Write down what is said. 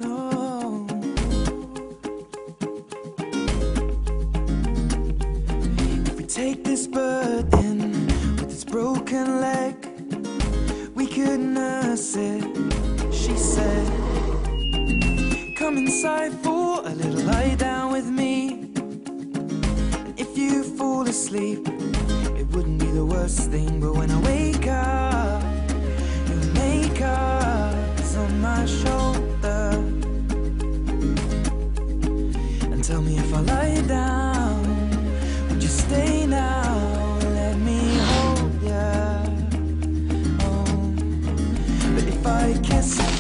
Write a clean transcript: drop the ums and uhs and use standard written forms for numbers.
No. If we take this bird in with its broken leg, we could nurse it, she said. Come inside for a little lie down with me. And if you fall asleep, it wouldn't be the worst thing. But when I wake up, your makeup is on my shoulder. And tell me if I lie down, would you stay now and let me hold ya? Oh. But if I kiss